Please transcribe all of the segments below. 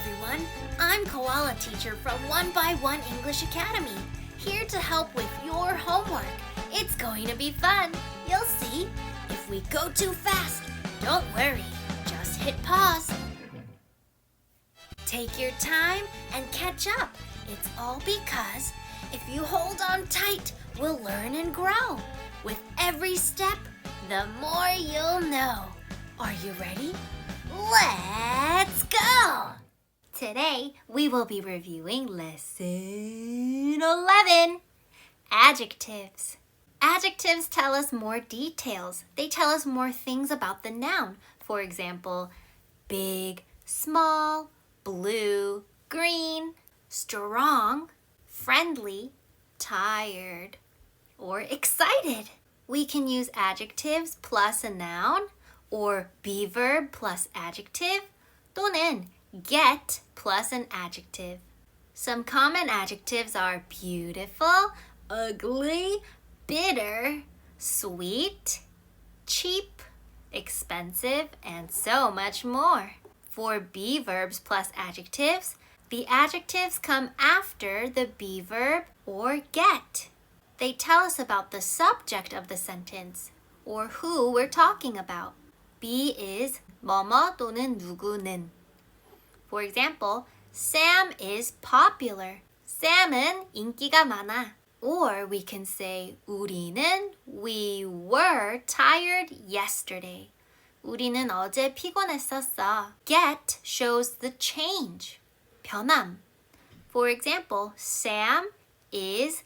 everyone. I'm Koala Teacher from One English Academy, here to help with your homework. It's going to be fun. You'll see. If we go too fast, don't worry. Just hit pause. Take your time and catch up. It's all because if you hold on tight, we'll learn and grow. With every step, the more you'll know. Are you ready? Let's go! Today, we will be reviewing Lesson 11, Adjectives. Adjectives tell us more details. They tell us more things about the noun. For example, big, small, blue, green, strong, friendly, tired, or excited. We can use adjectives plus a noun, or be verb plus adjective, 또는 get plus an adjective. Some common adjectives are beautiful, ugly, bitter, sweet, cheap, expensive, and so much more. For be verbs plus adjectives, the adjectives come after the be verb or get. They tell us about the subject of the sentence or who we're talking about. Be is 뭐뭐 또는 누구는. For example, Sam is popular. Sam은 인기가 많아. Or we can say 우리는 we were tired yesterday. 우리는 어제 피곤했었어. Get shows the change. 변함. For example, Sam is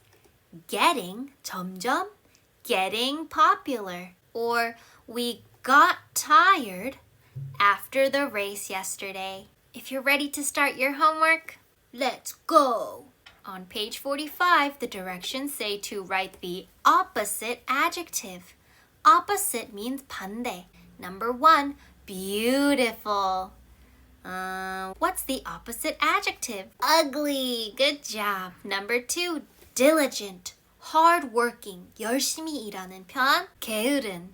점점 getting popular. Or we got tired after the race yesterday. If you're ready to start your homework, let's go! On page 45, the directions say to write the opposite adjective. Opposite means 반대. Number 1, beautiful. What's the opposite adjective? Ugly. Good job. Number 2, diligent. hardworking. 열심히 일하는 편. 게으른.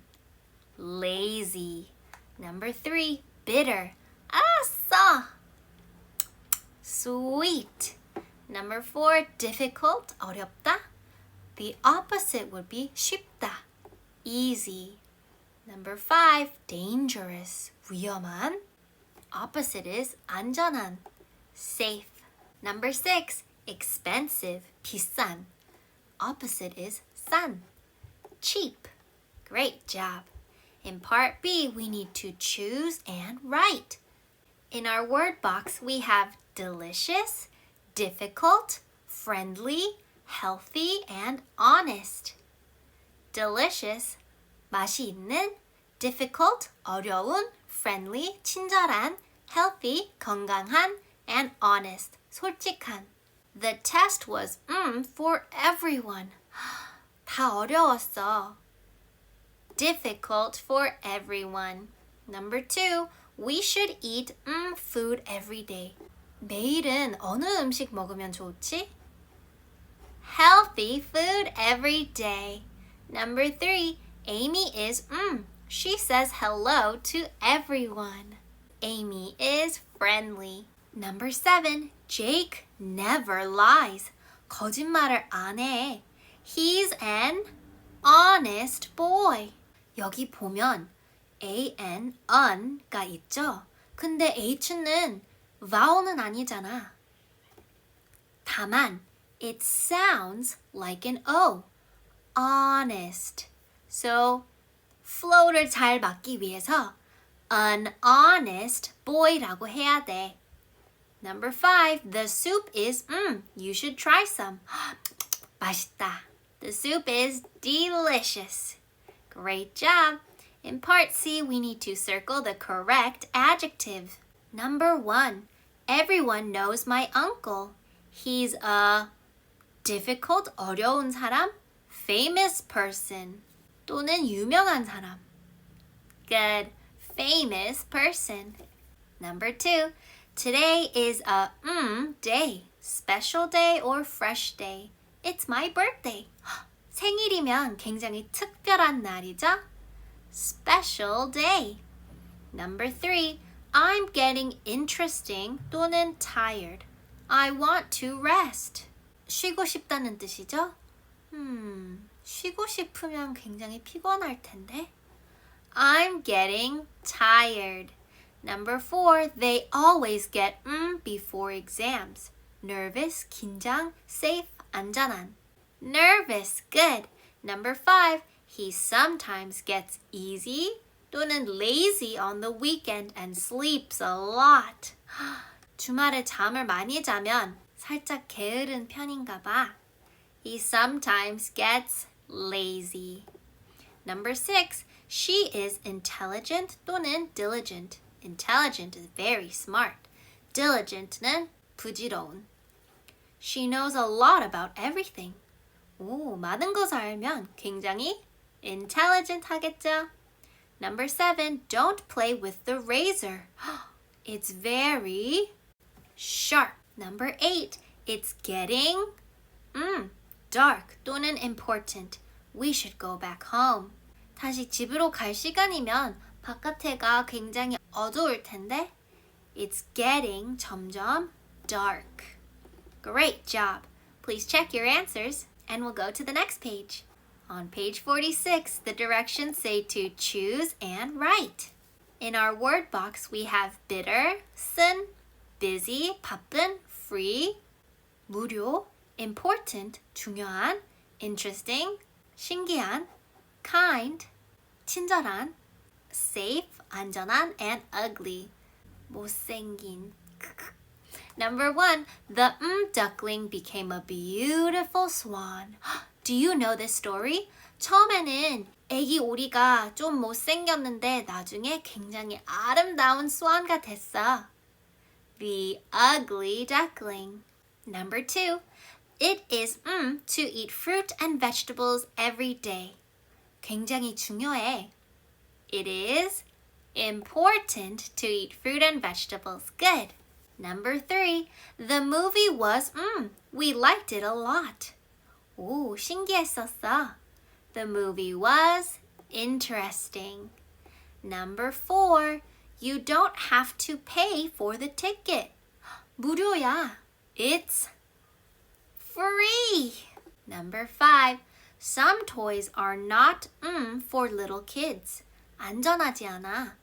lazy. Number 3, bitter. 써. sweet. Number 4, difficult. 어렵다. The opposite would be 쉽다. easy. Number 5, dangerous. 위험한. Opposite is 안전한. safe. Number 6, expensive. 비싼. Opposite is 싼. cheap. Great job. In part B, we need to choose and write. In our word box, we have delicious, difficult, friendly, healthy, and honest. Delicious, 맛이 있는, difficult, 어려운, friendly, 친절한, healthy, 건강한, and honest, 솔직한. The test was for everyone. 다 어려웠어. Difficult for everyone. Number 2, we should eat food every day. 매일은 어느 음식 먹으면 좋지? Healthy food every day. Number 3, Amy is she says hello to everyone. Amy is friendly. Number 7, Jake never lies. 거짓말을 안 해. He's an honest boy. 여기 보면 un가 있죠? 근데 h는 vowel은 아니잖아. 다만 it sounds like an O. honest. So flow를 잘 맞기 위해서 an honest boy라고 해야 돼. Number 5, the soup is you should try some. 맛있다. The soup is delicious. Great job. In part C, we need to circle the correct adjective. Number 1, everyone knows my uncle. He's a difficult, 어려운 사람, famous person, 또는 유명한 사람. Good. Famous person. Number 2, today is a day, special day or fresh day. It's my birthday. 생일이면 굉장히 특별한 날이죠? Special day. Number 3, I'm getting interesting 또는 tired. I want to rest. 쉬고 싶다는 뜻이죠? 쉬고 싶으면 굉장히 피곤할 텐데. I'm getting tired. Number 4, they always get before exams. Nervous, 긴장, safe, 안전한. Nervous, good. Number 5, he sometimes gets easy 또는 lazy on the weekend and sleeps a lot. 주말에 잠을 많이 자면 살짝 게으른 편인가 봐. He sometimes gets lazy. Number 6, she is intelligent 또는 diligent. Intelligent is very smart. Diligent는 부지런운. She knows a lot about everything. 오, 많은 것을 알면 굉장히 intelligent 하겠죠? Number 7, don't play with the razor. It's very sharp. Number 8, it's getting dark 또는 important. We should go back home. 다시 집으로 갈 시간이면 바깥에가 굉장히 어두울 텐데. It's getting 점점 dark. Great job. Please check your answers and we'll go to the next page. On page 46, the directions say to choose and write. In our word box, we have bitter, 쓴, busy, 바쁜, free, 무료, important, 중요한, interesting, 신기한, kind, 친절한, safe, 안전한, and ugly, 못생긴. Number 1, the duckling became a beautiful swan. Do you know this story? 처음에는 애기 오리가 좀 못생겼는데 나중에 굉장히 아름다운 swan가 됐어. The ugly duckling. Number 2, it is to eat fruit and vegetables every day. 굉장히 중요해. It is important to eat fruit and vegetables. Good. Number 3, the movie was we liked it a lot. 오, 신기했었어. The movie was interesting. Number 4, you don't have to pay for the ticket. 무료야. It's free. Number 5, some toys are not for little kids. 안전하지 않아.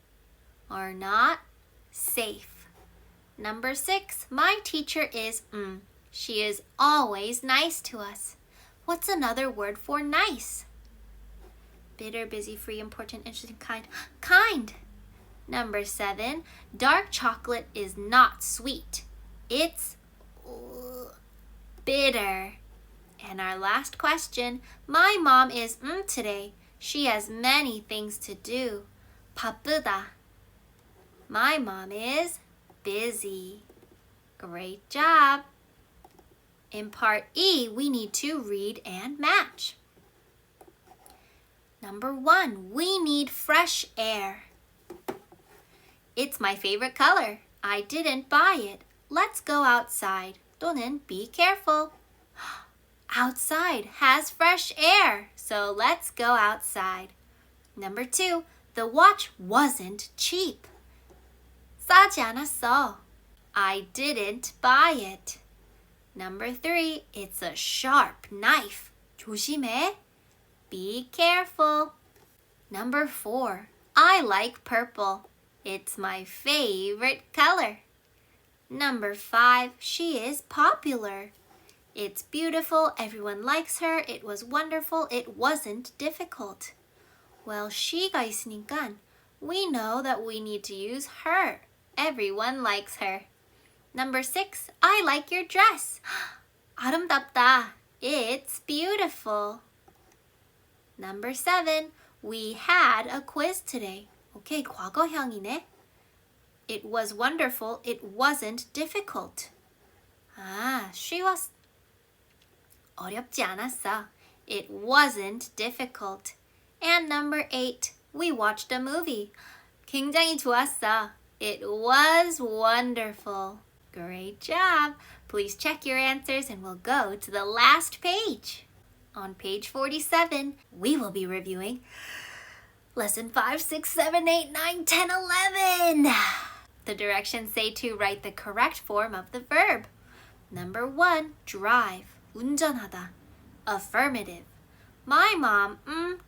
Are not safe. Number 6, my teacher is she is always nice to us. What's another word for nice? Bitter, busy, free, important, interesting, kind. Kind. Number 7, dark chocolate is not sweet. It's bitter. And our last question, my mom is today. She has many things to do. 바쁘다. My mom is busy. Great job. In part E, we need to read and match. Number 1, we need fresh air. It's my favorite color. I didn't buy it. Let's go outside. 또는 be careful. Outside has fresh air, so let's go outside. Number 2, the watch wasn't cheap. 싸지 않았어. I didn't buy it. Number 3, it's a sharp knife. 조심해. Be careful. Number 4, I like purple. It's my favorite color. Number 5, she is popular. It's beautiful, everyone likes her, it was wonderful, it wasn't difficult. Well, she가 있으니까 we know that we need to use her. Everyone likes her. Number 6, I like your dress. 아름답다. It's beautiful. Number 7, we had a quiz today. Okay, 과거형이네. It was wonderful, it wasn't difficult. She was 어렵지 않았어. It wasn't difficult. And number 8, we watched a movie. 굉장히 좋았어. It was wonderful. Great job. Please check your answers and we'll go to the last page. On page 47, we will be reviewing Lesson 5, 6, 7, 8, 9, 10, 11. The directions say to write the correct form of the verb. Number 1, drive, 운전하다. Affirmative. My mom,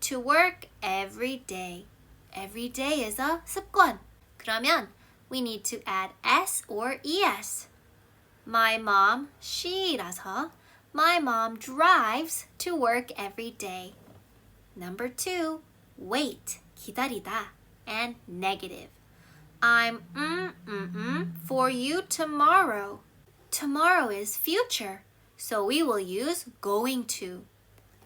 to work every day. Every day is a 습관. 그러면 we need to add s or es. My mom, she라서 my mom drives to work every day. Number 2, wait, 기다리다. And negative. I'm for you tomorrow. Tomorrow is future, so we will use going to.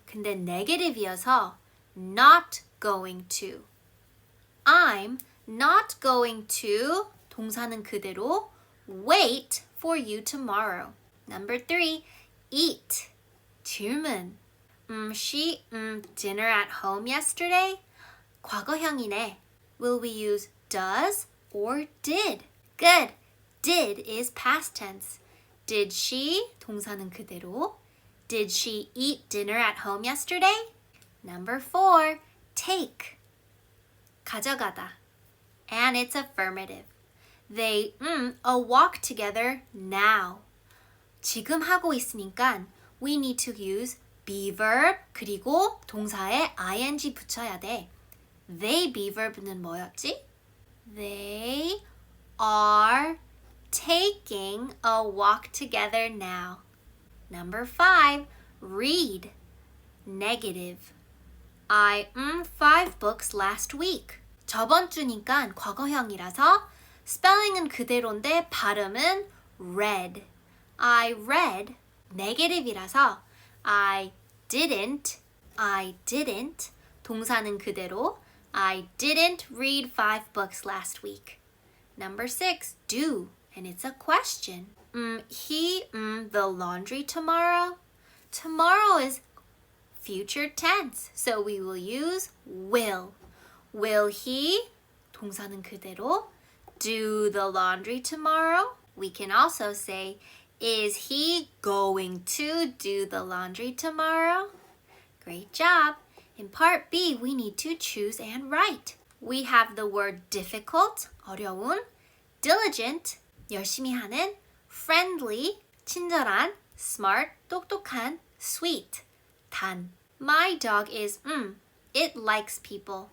근데 negative이어서 not going to. I'm not going to, 동사는 그대로, wait for you tomorrow. Number 3, eat, 질문. She dinner at home yesterday? 과거형이네. Will we use does or did? Good. Did is past tense. Did she, 동사는 그대로. Did she eat dinner at home yesterday? Number 4, take, 가져가다. And it's affirmative. They a walk together now. 지금 하고 있으니까 we need to use be verb 그리고 동사에 ing 붙여야 돼. They be verb는 뭐였지? They are taking a walk together now. Number 5, read, negative. I 5 books last week. 저번 주니까 과거형이라서 스펠링은 그대로인데 발음은 read. I read, negative이라서 I didn't, 동사는 그대로 I didn't read 5 books last week. Number 6, do, and it's a question. He the laundry tomorrow? Tomorrow is future tense, so we will use will. Will he, 동사는 그대로, do the laundry tomorrow? We can also say, is he going to do the laundry tomorrow? Great job! In part B, we need to choose and write. We have the word difficult, 어려운, diligent, 열심히 하는, friendly, 친절한, smart, 똑똑한, sweet, 단. My dog is, it likes people.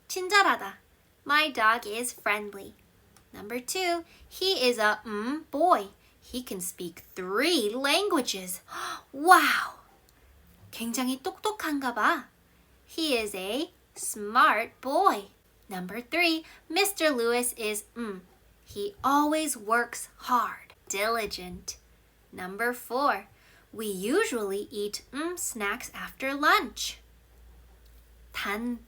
친절하다. My dog is friendly. Number 2, he is a boy. He can speak 3 languages. Wow! 굉장히 똑똑한가 봐. He is a smart boy. Number 3, Mr. Lewis is he always works hard, diligent. Number 4, we usually eat snacks after lunch. 단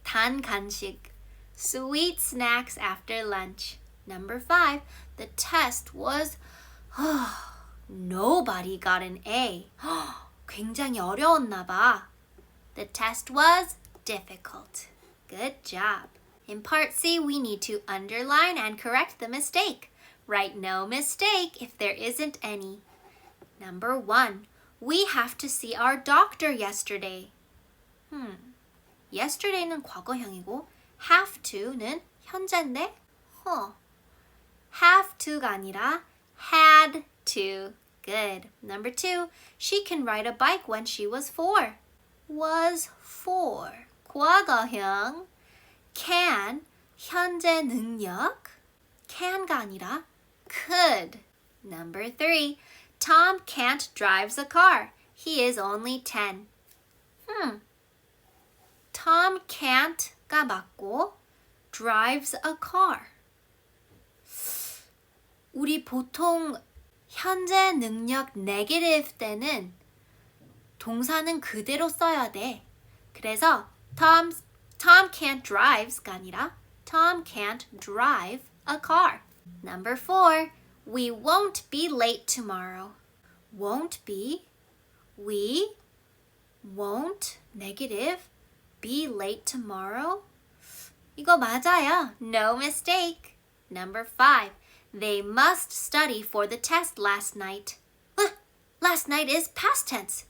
간식, sweet snacks after lunch. Number 5, the test was nobody got an A. 굉장히 어려웠나 봐. The test was difficult. Good job. In part C, we need to underline and correct the mistake. Write no mistake if there isn't any. Number 1, we have to see our doctor yesterday. Yesterday는 과거형이고 have to는 현재인데? Have to가 아니라 had to. Good. Number 2, she can ride a bike when she was 4. Was 4. 과거형. Can, 현재 능력. Can가 아니라 could. Number 3, Tom can't drive a car. He is only 10. Tom can't가 맞고 drives a car. 우리 보통 현재 능력 negative 때는 동사는 그대로 써야 돼. 그래서 Tom can't drive가 아니라 Tom can't drive a car. Number 4, we won't be late tomorrow. Won't be, we, won't, negative, be late tomorrow. 이거 맞아요. No mistake. Number 5, they must study for the test last night. Last night is past tense.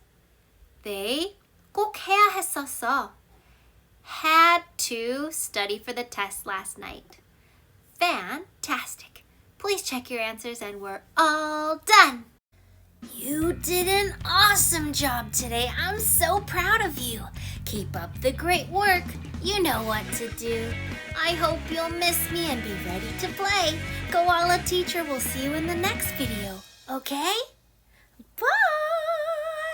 They 꼭 해야 했었어. Had to study for the test last night. Fantastic. Please check your answers and we're all done. You did an awesome job today. I'm so proud of you. Keep up the great work. You know what to do. I hope you'll miss me and be ready to play. Koala Teacher will see you in the next video, okay? Bye!